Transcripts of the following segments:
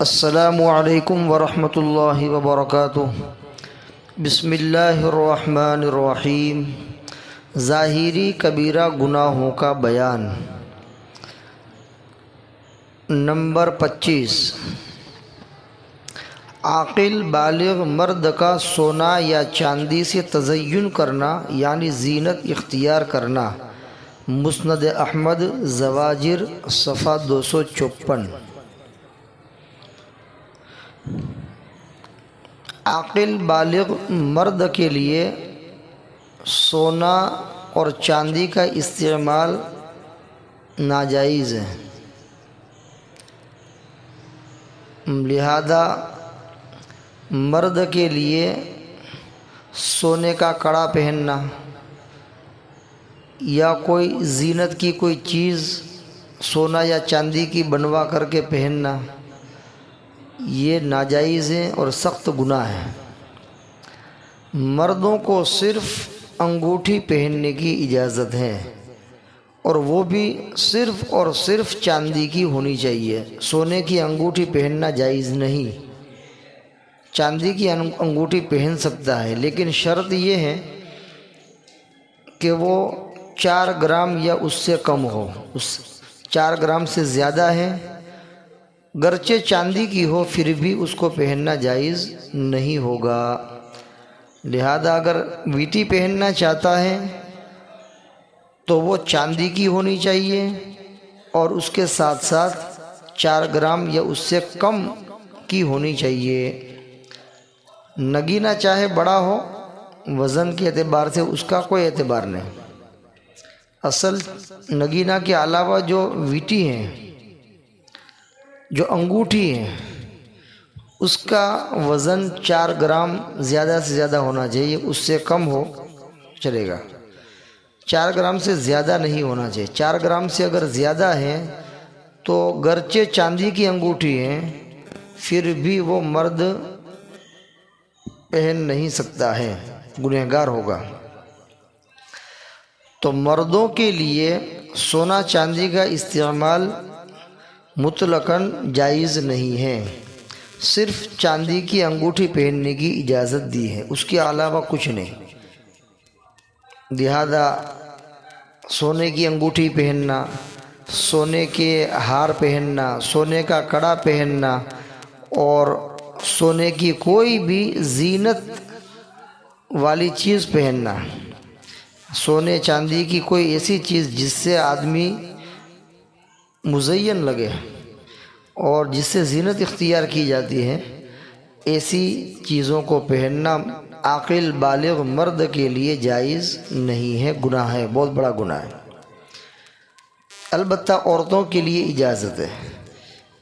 السلام علیکم ورحمۃ اللہ وبرکاتہ۔ بسم اللہ الرحمن الرحیم۔ ظاہری کبیرہ گناہوں کا بیان۔ نمبر 25، عاقل بالغ مرد کا سونا یا چاندی سے تزین کرنا یعنی زینت اختیار کرنا۔ مسند احمد زواجر صفحہ 254۔ عاقل بالغ مرد کے لیے سونا اور چاندی کا استعمال ناجائز ہے، لہذا مرد کے لیے سونے کا کڑا پہننا یا کوئی زینت کی کوئی چیز سونا یا چاندی کی بنوا کر کے پہننا یہ ناجائز ہے اور سخت گناہ ہے۔ مردوں کو صرف انگوٹھی پہننے کی اجازت ہے اور وہ بھی صرف اور صرف چاندی کی ہونی چاہیے، سونے کی انگوٹھی پہننا جائز نہیں۔ چاندی کی انگوٹھی پہن سکتا ہے لیکن شرط یہ ہے کہ وہ 4 گرام یا اس سے کم ہو، 4 گرام سے زیادہ ہے گرچہ چاندی کی ہو پھر بھی اس کو پہننا جائز نہیں ہوگا۔ لہذا اگر ویٹی پہننا چاہتا ہے تو وہ چاندی کی ہونی چاہیے اور اس کے ساتھ ساتھ 4 گرام یا اس سے کم کی ہونی چاہیے۔ نگینہ چاہے بڑا ہو، وزن کے اعتبار سے اس کا کوئی اعتبار نہیں۔ اصل نگینہ کے علاوہ جو ویٹی ہیں، جو انگوٹھی ہے، اس کا وزن 4 گرام زیادہ سے زیادہ ہونا چاہیے، اس سے کم ہو چلے گا، 4 گرام سے زیادہ نہیں ہونا چاہیے۔ 4 گرام سے اگر زیادہ ہے تو گرچہ چاندی کی انگوٹھی ہے پھر بھی وہ مرد پہن نہیں سکتا ہے، گنہگار ہوگا۔ تو مردوں کے لیے سونا چاندی کا استعمال مطلقاً جائز نہیں ہے، صرف چاندی کی انگوٹھی پہننے کی اجازت دی ہے، اس کے علاوہ کچھ نہیں۔ لہذا سونے کی انگوٹھی پہننا، سونے کے ہار پہننا، سونے کا کڑا پہننا اور سونے کی کوئی بھی زینت والی چیز پہننا، سونے چاندی کی کوئی ایسی چیز جس سے آدمی مزین لگے اور جس سے زینت اختیار کی جاتی ہے، ایسی چیزوں کو پہننا عاقل بالغ مرد کے لیے جائز نہیں ہے، گناہ ہے، بہت بڑا گناہ ہے۔ البتہ عورتوں کے لیے اجازت ہے،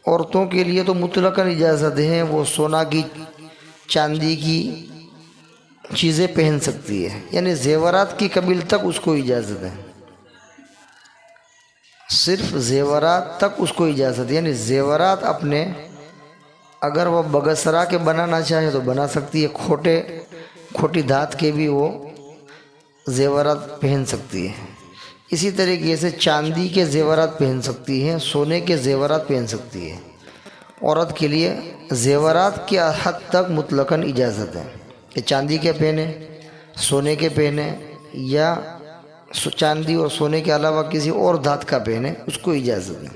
عورتوں کے لیے تو مطلقاً اجازت ہے، وہ سونا کی چاندی کی چیزیں پہن سکتی ہے، یعنی زیورات کی قبیل تک اس کو اجازت ہے، صرف زیورات تک اس کو اجازت ہے، یعنی زیورات اپنے اگر وہ بگسرا کے بنانا چاہے تو بنا سکتی ہے، کھوٹی دھات کے بھی وہ زیورات پہن سکتی ہے۔ اسی طریقے سے چاندی کے زیورات پہن سکتی ہے، سونے کے زیورات پہن سکتی ہے۔ عورت کے لیے زیورات کی حد تک مطلقاً اجازت ہے کہ چاندی کے پہنے، سونے کے پہنے یا چاندی اور سونے کے علاوہ کسی اور دھات کا پہنے، اس کو اجازت ہے۔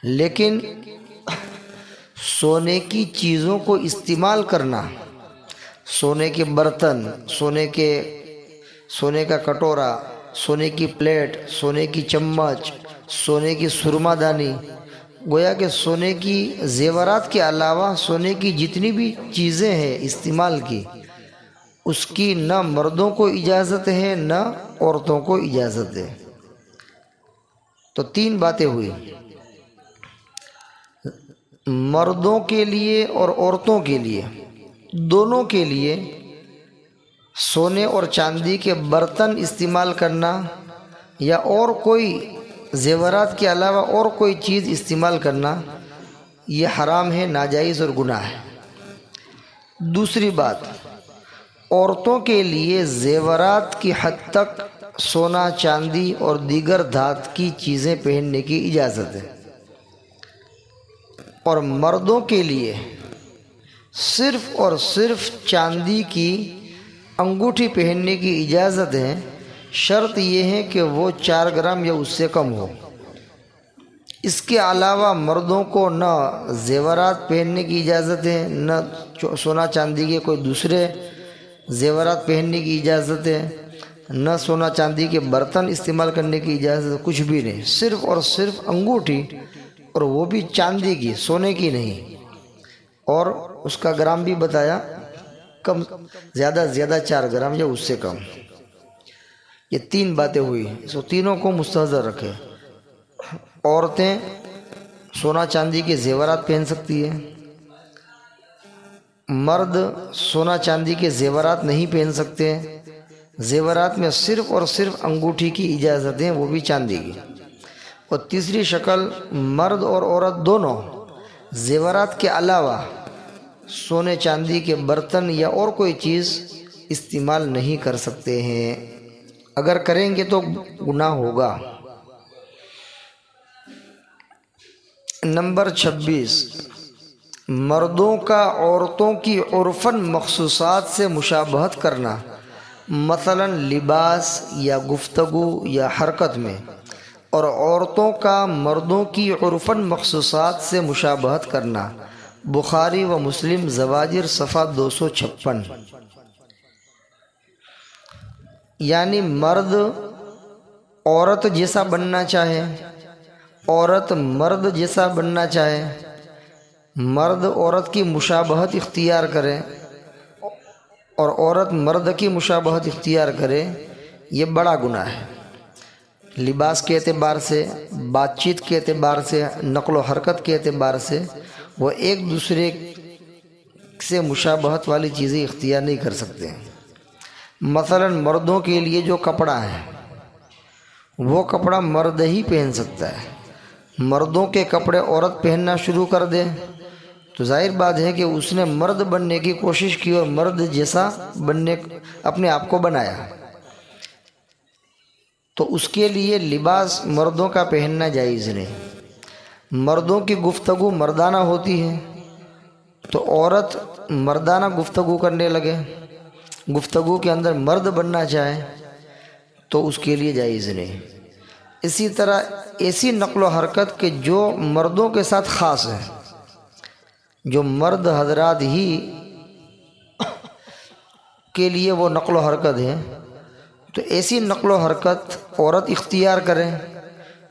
لیکن سونے کی چیزوں کو استعمال کرنا، سونے کے برتن، سونے کا کٹورا، سونے کی پلیٹ، سونے کی چمچ، سونے کی سرما دانی، گویا کہ سونے کی زیورات کے علاوہ سونے کی جتنی بھی چیزیں ہیں استعمال کی، اس کی نہ مردوں کو اجازت ہے نہ عورتوں کو اجازت ہے۔ تو 3 باتیں ہوئی، مردوں کے لیے اور عورتوں کے لیے، دونوں کے لیے سونے اور چاندی کے برتن استعمال کرنا یا اور کوئی زیورات کے علاوہ اور کوئی چیز استعمال کرنا یہ حرام ہے، ناجائز اور گناہ ہے۔ دوسری بات، عورتوں کے لیے زیورات کی حد تک سونا، چاندی اور دیگر دھات کی چیزیں پہننے کی اجازت ہے۔ اور مردوں کے لیے صرف اور صرف چاندی کی انگوٹھی پہننے کی اجازت ہے، شرط یہ ہے کہ وہ 4 گرام یا اس سے کم ہو۔ اس کے علاوہ مردوں کو نہ زیورات پہننے کی اجازت ہے، نہ سونا چاندی کے کوئی دوسرے زیورات پہننے کی اجازت ہے، نہ سونا چاندی کے برتن استعمال کرنے کی اجازت ہے، کچھ بھی نہیں، صرف اور صرف انگوٹھی، اور وہ بھی چاندی کی، سونے کی نہیں۔ اور اس کا گرام بھی بتایا، کم زیادہ سے زیادہ 4 گرام یا اس سے کم۔ یہ 3 باتیں ہوئی، سو تینوں کو مستحضر رکھے۔ عورتیں سونا چاندی کے زیورات پہن سکتی ہیں، مرد سونا چاندی کے زیورات نہیں پہن سکتے ہیں۔ زیورات میں صرف اور صرف انگوٹھی کی اجازت ہے، وہ بھی چاندی کی۔ اور تیسری شکل، مرد اور عورت دونوں زیورات کے علاوہ سونے چاندی کے برتن یا اور کوئی چیز استعمال نہیں کر سکتے ہیں، اگر کریں گے تو گناہ ہوگا۔ نمبر 26، مردوں کا عورتوں کی عرفاً مخصوصات سے مشابہت کرنا، مثلا لباس یا گفتگو یا حرکت میں، اور عورتوں کا مردوں کی عرفاً مخصوصات سے مشابہت کرنا۔ بخاری و مسلم زواجر صفحہ 256۔ یعنی مرد عورت جیسا بننا چاہے، عورت مرد جیسا بننا چاہے، مرد عورت کی مشابہت اختیار کرے اور عورت مرد کی مشابہت اختیار کرے، یہ بڑا گناہ ہے۔ لباس کے اعتبار سے، بات چیت کے اعتبار سے، نقل و حرکت کے اعتبار سے وہ ایک دوسرے سے مشابہت والی چیزیں اختیار نہیں کر سکتے ہیں۔ مثلا مردوں کے لیے جو کپڑا ہے وہ کپڑا مرد ہی پہن سکتا ہے۔ مردوں کے کپڑے عورت پہننا شروع کر دے تو ظاہر بات ہے کہ اس نے مرد بننے کی کوشش کی اور مرد جیسا بننے اپنے آپ کو بنایا، تو اس کے لیے لباس مردوں کا پہننا جائز نہیں۔ مردوں کی گفتگو مردانہ ہوتی ہے تو عورت مردانہ گفتگو کرنے لگے، گفتگو کے اندر مرد بننا چاہے تو اس کے لیے جائز نہیں۔ اسی طرح ایسی نقل و حرکت کہ جو مردوں کے ساتھ خاص ہے، جو مرد حضرات ہی کے لیے وہ نقل و حرکت ہے، تو ایسی نقل و حرکت عورت اختیار کرے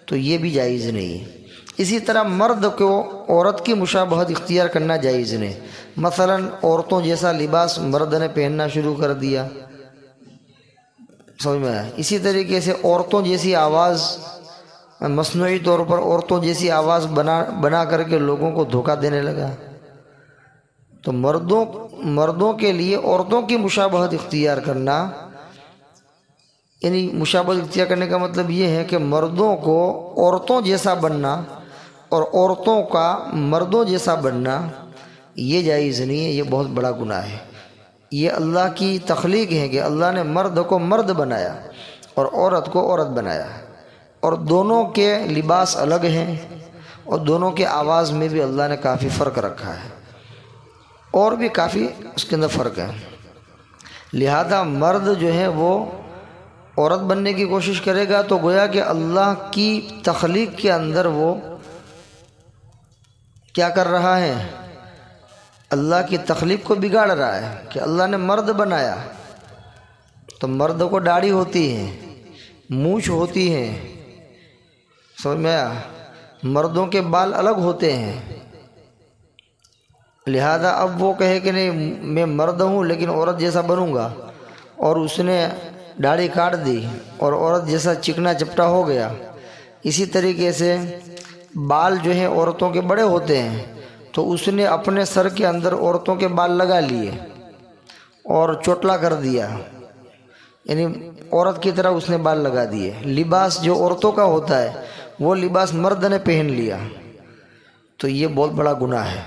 تو یہ بھی جائز نہیں۔ اسی طرح مرد کو عورت کی مشابہت اختیار کرنا جائز نہیں۔ مثلا عورتوں جیسا لباس مرد نے پہننا شروع کر دیا، سمجھ میں آیا؟ اسی طریقے سے عورتوں جیسی آواز، مصنوعی طور پر عورتوں جیسی آواز بنا کر کے لوگوں کو دھوکہ دینے لگا، تو مردوں کے لیے عورتوں کی مشابہت اختیار کرنا، یعنی مشابہت اختیار کرنے کا مطلب یہ ہے کہ مردوں کو عورتوں جیسا بننا اور عورتوں کا مردوں جیسا بننا یہ جائز نہیں ہے، یہ بہت بڑا گناہ ہے۔ یہ اللہ کی تخلیق ہے کہ اللہ نے مرد کو مرد بنایا اور عورت کو عورت بنایا، اور دونوں کے لباس الگ ہیں اور دونوں کے آواز میں بھی اللہ نے کافی فرق رکھا ہے، اور بھی کافی اس کے اندر فرق ہے۔ لہذا مرد جو ہے وہ عورت بننے کی کوشش کرے گا تو گویا کہ اللہ کی تخلیق کے اندر وہ کیا کر رہا ہے؟ اللہ کی تخلیق کو بگاڑ رہا ہے کہ اللہ نے مرد بنایا تو مرد کو داڑھی ہوتی ہے، مونچھ ہوتی ہے، سمجھ میں آیا؟ مردوں کے بال الگ ہوتے ہیں، لہذا اب وہ کہے کہ نہیں میں مرد ہوں لیکن عورت جیسا بنوں گا، اور اس نے داڑھی کاٹ دی اور عورت جیسا چکنا چپٹا ہو گیا۔ اسی طریقے سے بال جو ہیں عورتوں کے بڑے ہوتے ہیں تو اس نے اپنے سر کے اندر عورتوں کے بال لگا لیے اور چوٹلا کر دیا، یعنی عورت کی طرح اس نے بال لگا دیے۔ لباس جو عورتوں کا ہوتا ہے وہ لباس مرد نے پہن لیا، تو یہ بہت بڑا گناہ ہے۔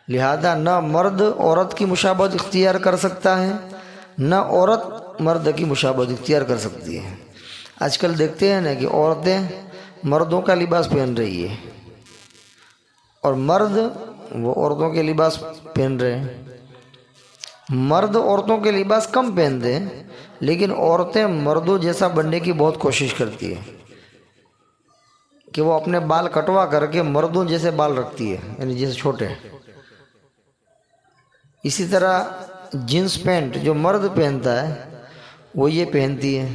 لہذا نہ مرد عورت کی مشابہت اختیار کر سکتا ہے، نہ عورت مرد کی مشابہت اختیار کر سکتی ہے۔ آج کل دیکھتے ہیں نا کہ عورتیں مردوں کا لباس پہن رہی ہے، اور مرد وہ عورتوں کے لباس پہن رہے ہیں. مرد عورتوں کے لباس کم پہنتے ہیں، لیکن عورتیں مردوں جیسا بننے کی بہت کوشش کرتی ہیں کہ وہ اپنے بال کٹوا کر کے مردوں جیسے بال رکھتی ہے، یعنی جیسے چھوٹے. اسی طرح جینس پینٹ جو مرد پہنتا ہے وہ یہ پہنتی ہے.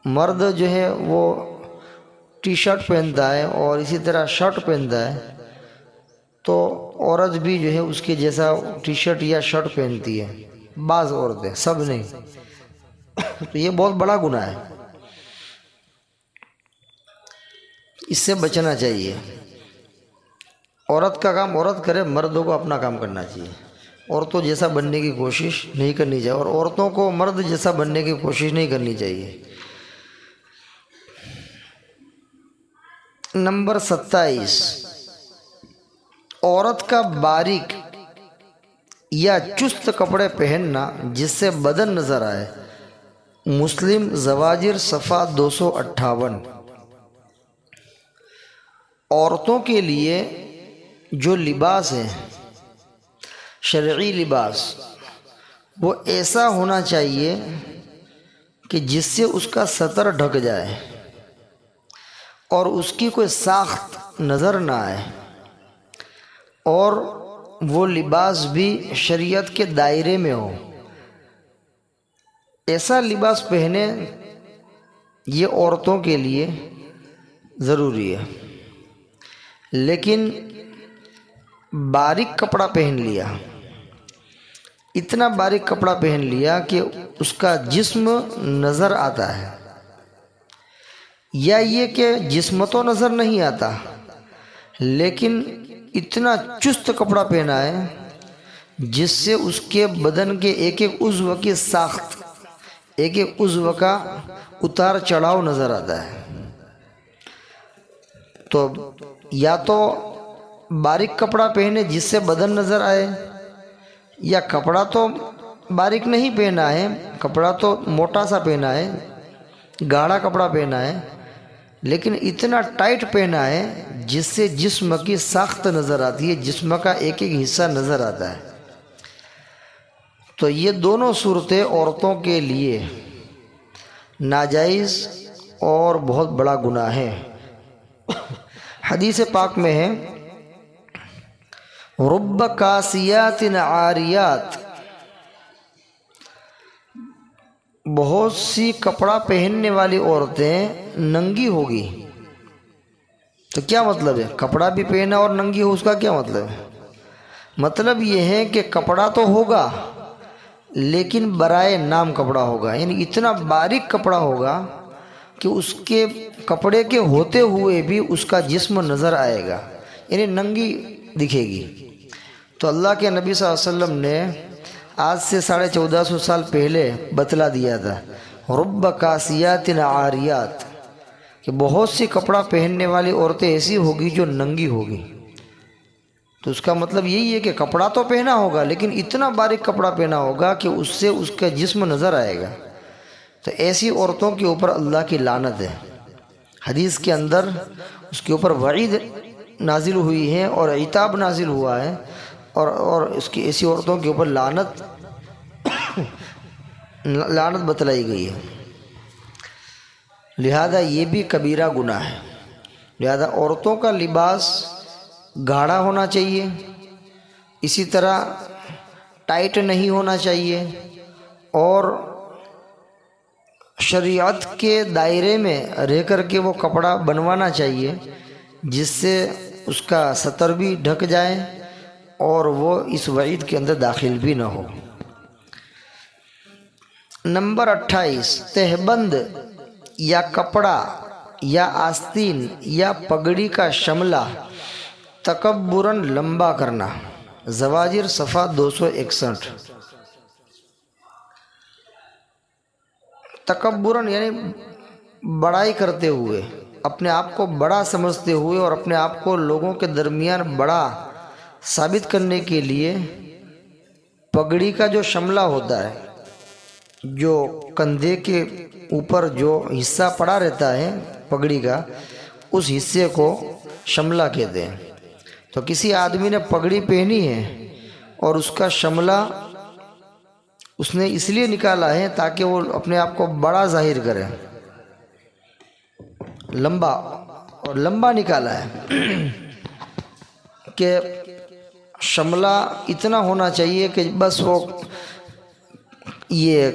مرد جو ہے وہ ٹی شرٹ پہنتا ہے اور اسی طرح شرٹ پہنتا ہے، تو عورت بھی جو ہے اس کے جیسا ٹی شرٹ یا شرٹ پہنتی ہے. بعض عورتیں، سب نہیں. تو یہ بہت بڑا گناہ ہے، اس سے بچنا چاہیے. عورت کا کام عورت کرے، مردوں کو اپنا کام کرنا چاہیے. عورتوں جیسا بننے کی کوشش نہیں کرنی چاہیے، اور عورتوں کو مرد جیسا بننے کی کوشش نہیں کرنی چاہیے. نمبر 27، عورت کا باریک یا چست کپڑے پہننا جس سے بدن نظر آئے. مسلم زواجر صفحہ 258. عورتوں کے لیے جو لباس ہے، شرعی لباس، وہ ایسا ہونا چاہیے کہ جس سے اس کا سطر ڈھک جائے اور اس کی کوئی ساخت نظر نہ آئے، اور وہ لباس بھی شریعت کے دائرے میں ہو. ایسا لباس پہنے، یہ عورتوں کے لیے ضروری ہے. لیکن باریک کپڑا پہن لیا، اتنا باریک کپڑا پہن لیا کہ اس کا جسم نظر آتا ہے، یا یہ کہ جسم تو نظر نہیں آتا لیکن اتنا چست کپڑا پہنا ہے جس سے اس کے بدن کے ایک ایک عضو کی ساخت، ایک ایک عضو کا اتار چڑھاؤ نظر آتا ہے. تو یا تو باریک کپڑا پہنے جس سے بدن نظر آئے، یا کپڑا تو باریک نہیں پہنا ہے، کپڑا تو موٹا سا پہنا ہے، گاڑھا کپڑا پہنا ہے، لیکن اتنا ٹائٹ پہنا ہے جس سے جسم کی ساخت نظر آتی ہے، جسم کا ایک ایک حصہ نظر آتا ہے. تو یہ دونوں صورتیں عورتوں کے لیے ناجائز اور بہت بڑا گناہ ہے. حدیث پاک میں ہے، رب کاسیات عاریات، بہت سی کپڑا پہننے والی عورتیں ننگی ہوگی. تو کیا مطلب ہے؟ کپڑا بھی پہنا اور ننگی ہو، اس کا کیا مطلب ہے؟ مطلب یہ ہے کہ کپڑا تو ہوگا لیکن برائے نام کپڑا ہوگا، یعنی اتنا باریک کپڑا ہوگا کہ اس کے کپڑے کے ہوتے ہوئے بھی اس کا جسم نظر آئے گا، یعنی ننگی دکھے گی. تو اللہ کے نبی صلی اللہ علیہ وسلم نے آج سے 1450 سال پہلے بتلا دیا تھا، رب کاسیات عاریات، کہ بہت سی کپڑا پہننے والی عورتیں ایسی ہوگی جو ننگی ہوگی. تو اس کا مطلب یہی ہے کہ کپڑا تو پہنا ہوگا لیکن اتنا باریک کپڑا پہنا ہوگا کہ اس سے اس کا جسم نظر آئے گا. تو ایسی عورتوں کے اوپر اللہ کی لعنت ہے. حدیث کے اندر اس کے اوپر وعید نازل ہوئی ہے اور عتاب نازل ہوا ہے، اور اس کی ایسی عورتوں کے اوپر لعنت بتلائی گئی ہے. لہذا یہ بھی کبیرہ گناہ ہے. لہذا عورتوں کا لباس گاڑھا ہونا چاہیے، اسی طرح ٹائٹ نہیں ہونا چاہیے، اور شریعت کے دائرے میں رہ کر کے وہ کپڑا بنوانا چاہیے جس سے اس کا سطر بھی ڈھک جائے اور وہ اس وعید کے اندر داخل بھی نہ ہو. نمبر 28، تہبند یا کپڑا یا آستین یا پگڑی کا شملہ تکبراً لمبا کرنا. زواجر صفحہ 261. تکبراً یعنی بڑائی کرتے ہوئے، اپنے آپ کو بڑا سمجھتے ہوئے اور اپنے آپ کو لوگوں کے درمیان بڑا ثابت کرنے کے لیے پگڑی کا جو شملہ ہوتا ہے، جو کندھے کے اوپر جو حصہ پڑا رہتا ہے پگڑی کا، اس حصے کو شملہ کہتے ہیں. تو کسی آدمی نے پگڑی پہنی ہے اور اس کا شملہ اس نے اس لیے نکالا ہے تاکہ وہ اپنے آپ کو بڑا ظاہر کرے، لمبا، اور لمبا نکالا ہے کہ شملہ اتنا ہونا چاہیے کہ بس وہ یہ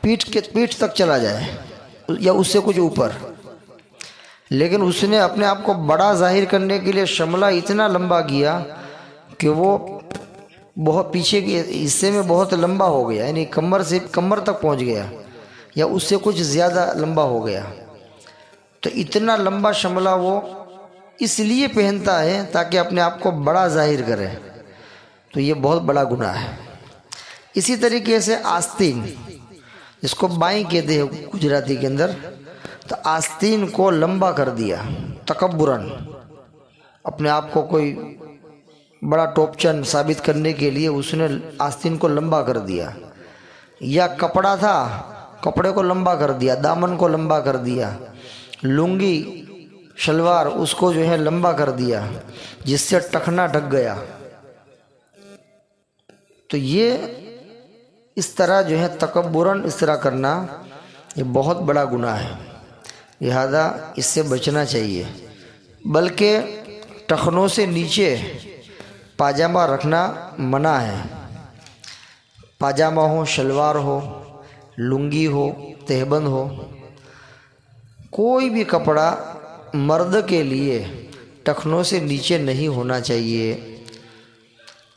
پیٹھ تک چلا جائے یا اس سے کچھ اوپر، لیکن اس نے اپنے آپ کو بڑا ظاہر کرنے کے لیے شملہ اتنا لمبا کیا کہ وہ بہت پیچھے کے حصے میں بہت لمبا ہو گیا، یعنی کمر تک پہنچ گیا یا اس سے کچھ زیادہ لمبا ہو گیا۔ تو اتنا لمبا شملہ وہ اس لیے پہنتا ہے تاکہ اپنے آپ کو بڑا ظاہر کرے، تو یہ بہت بڑا گناہ ہے۔ اسی طریقے سے آستین، جس کو بائیں کہتے ہیں گجراتی کے اندر، تو آستین کو لمبا کر دیا تکبراً، اپنے آپ کو کوئی بڑا ٹوپچن ثابت کرنے کے لیے اس نے آستین کو لمبا کر دیا، یا کپڑا تھا کپڑے کو لمبا کر دیا، دامن کو لمبا کر دیا، لنگی شلوار اس کو جو ہے لمبا کر دیا جس سے ٹخنا ڈھک گیا۔ تو یہ اس طرح جو ہے تکبراً اس طرح کرنا یہ بہت بڑا گناہ ہے، لہذا اس سے بچنا چاہیے۔ بلکہ ٹخنوں سے نیچے پاجامہ رکھنا منع ہے، پاجامہ ہو، شلوار ہو، لنگی ہو، تہبند ہو، کوئی بھی کپڑا مرد کے لیے ٹخنوں سے نیچے نہیں ہونا چاہیے۔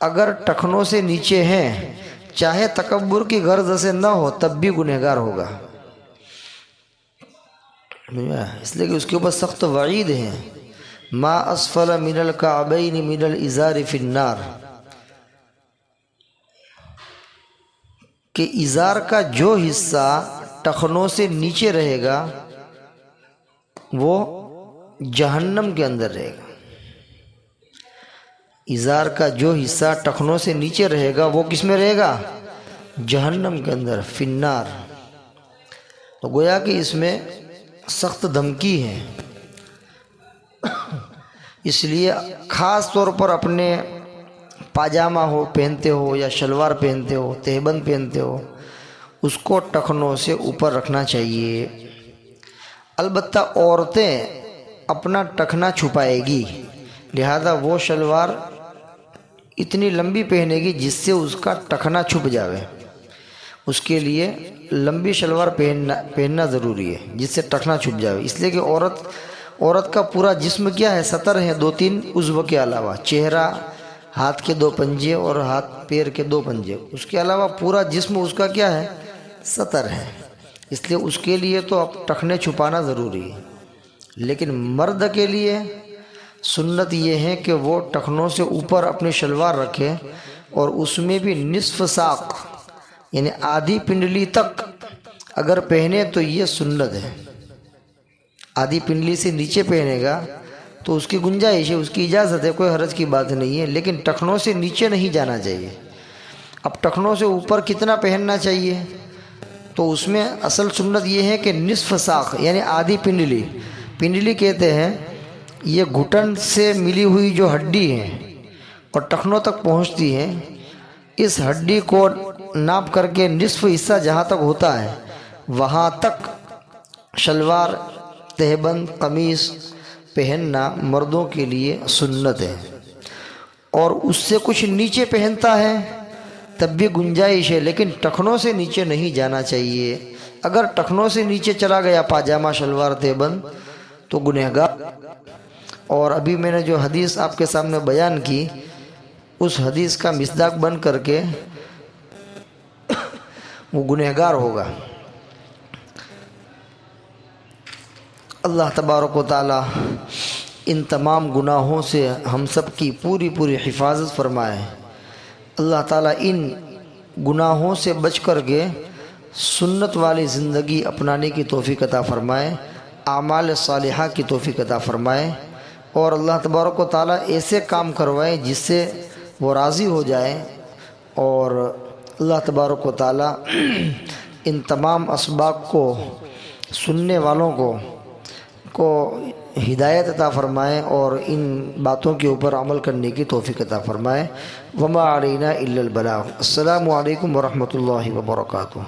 اگر ٹخنوں سے نیچے ہیں، چاہے تکبر کی غرض سے نہ ہو، تب بھی گنہگار ہوگا، اس لیے کہ اس کے اوپر سخت وعید ہیں، ما اسفل من الکعبین من الازار فی النار، کہ ازار کا جو حصہ ٹخنوں سے نیچے رہے گا وہ جہنم کے اندر رہے گا۔ ازار کا جو حصہ ٹخنوں سے نیچے رہے گا وہ کس میں رہے گا؟ جہنم کے اندر، فی النار۔ تو گویا کہ اس میں سخت دھمکی ہے، اس لیے خاص طور پر اپنے پاجامہ ہو پہنتے ہو یا شلوار پہنتے ہو، تہبند پہنتے ہو، اس کو ٹخنوں سے اوپر رکھنا چاہیے۔ البتہ عورتیں اپنا ٹخنا چھپائے گی، لہذا وہ شلوار اتنی لمبی پہنے گی جس سے اس کا ٹخنا چھپ جاوے، اس کے لیے لمبی شلوار پہننا ضروری ہے جس سے ٹخنا چھپ جاوے، اس لیے کہ عورت کا پورا جسم کیا ہے؟ سطر ہے، 2-3 عضو کے علاوہ، چہرہ، ہاتھ کے 2 پنجے اور ہاتھ پیر کے 2 پنجے، اس کے علاوہ پورا جسم اس کا کیا ہے؟ سطر ہے، اس لیے اس کے لیے تو اب ٹخنے چھپانا ضروری ہے۔ لیکن مرد کے لیے سنت یہ ہے کہ وہ ٹخنوں سے اوپر اپنی شلوار رکھے، اور اس میں بھی نصف ساق یعنی آدھی پنڈلی تک اگر پہنے تو یہ سنت ہے۔ آدھی پنڈلی سے نیچے پہنے گا تو اس کی گنجائش ہے، اس کی اجازت ہے، کوئی حرج کی بات نہیں ہے، لیکن ٹخنوں سے نیچے نہیں جانا چاہیے۔ اب ٹخنوں سے اوپر کتنا پہننا چاہیے؟ تو اس میں اصل سنت یہ ہے کہ نصف ساق یعنی آدھی پنڈلی، پنڈلی کہتے ہیں یہ گھٹن سے ملی ہوئی جو ہڈی ہے اور ٹخنوں تک پہنچتی ہے، اس ہڈی کو ناپ کر کے نصف حصہ جہاں تک ہوتا ہے وہاں تک شلوار، تہبند، قمیص پہننا مردوں کے لیے سنت ہے، اور اس سے کچھ نیچے پہنتا ہے تب بھی گنجائش ہے، لیکن ٹخنوں سے نیچے نہیں جانا چاہیے۔ اگر ٹخنوں سے نیچے چلا گیا پاجامہ، شلوار، تہبند تو گنہگار۔ اور ابھی میں نے جو حدیث آپ کے سامنے بیان کی، اس حدیث کا مصداق بن کر کے وہ گنہگار ہوگا۔ اللہ تبارک و تعالی ان تمام گناہوں سے ہم سب کی پوری حفاظت فرمائے۔ اللہ تعالیٰ ان گناہوں سے بچ کر کے سنت والی زندگی اپنانے کی توفیق عطا فرمائے، اعمال صالحہ کی توفیق عطا فرمائے، اور اللہ تبارک و تعالیٰ ایسے کام کروائے جس سے وہ راضی ہو جائے، اور اللہ تبارک و تعالیٰ ان تمام اسباق کو سننے والوں کو ہدایت عطا فرمائیں اور ان باتوں کے اوپر عمل کرنے کی توفیق عطا فرمائیں۔ وما علینا الا البلاغ۔ السلام علیکم ورحمۃ اللہ وبرکاتہ۔